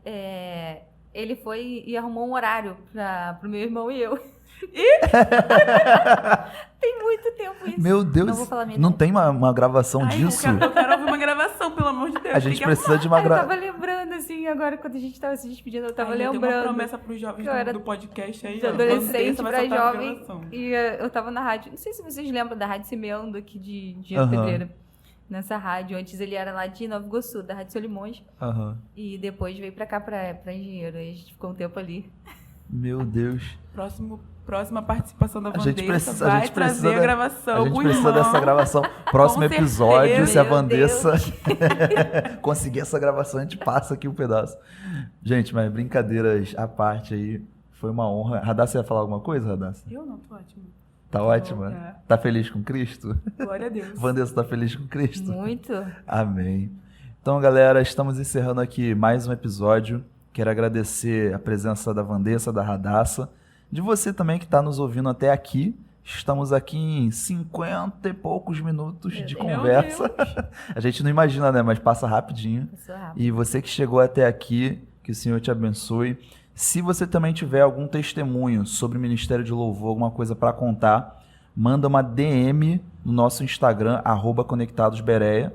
Ele foi e arrumou um horário pro meu irmão e eu. Tem muito tempo isso. Meu Deus, Não vou falar minha não idade. tem uma gravação Ai, disso? eu quero ouvir uma gravação, pelo amor de Deus. A gente Tem que precisa de uma Aí eu tava gravação. lembrando, assim, agora quando a gente tava se despedindo, eu tava Ai, Tem uma lembrando. promessa pros jovens que eu era do podcast aí. de ó. adolescente Vanessa vai pra soltar a jovem. gravação. E eu tava na rádio. Não sei se vocês lembram da Rádio Simeando aqui de Aham. Pedreira. Nessa rádio. Antes ele era lá de Nova Iguaçu, da Rádio Solimões. Aham. E depois veio pra cá, pra Engenheiro. Aí a gente ficou um tempo ali. Meu Deus. Próxima participação da A gente Vanessa precisa- a vai gente precisa trazer a da- gravação A gente com o precisa irmão. dessa gravação. Próximo Com episódio, certeza. se a Meu Vanessa Deus. conseguir essa gravação, a gente passa aqui um pedaço. Gente, mas brincadeiras à parte aí, foi uma honra. Radassa ia falar alguma coisa, Radassa? Eu não, tô ótimo. Tá ótima? é. Tá feliz com Cristo? Glória a Deus. Vanessa tá feliz com Cristo? Muito. Amém. Então, galera, estamos encerrando aqui mais um episódio. Quero agradecer a presença da Vanessa, da Radassa, de você também que está nos ouvindo até aqui. Estamos aqui em 50 e poucos minutos de Meu conversa. A gente não imagina, né? Mas passa rapidinho. Passou rápido. E você que chegou até aqui, que o Senhor te abençoe. Se você também tiver algum testemunho sobre o Ministério de Louvor, alguma coisa para contar, manda uma DM no nosso Instagram, @conectadosbereia.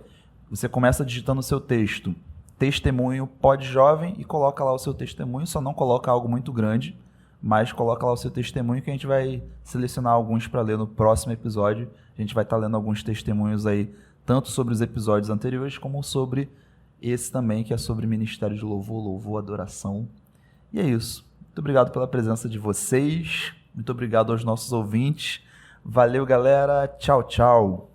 Você começa digitando o seu texto, testemunho Pod Jovem, e coloca lá o seu testemunho. Só não coloca algo muito grande, mas coloca lá o seu testemunho que a gente vai selecionar alguns para ler no próximo episódio. A gente vai estar lendo alguns testemunhos aí, tanto sobre os episódios anteriores, como sobre esse também, que é sobre Ministério de Louvor, Louvor, Adoração. E é isso. Muito obrigado pela presença de vocês. Muito obrigado aos nossos ouvintes. Valeu, galera. Tchau, tchau.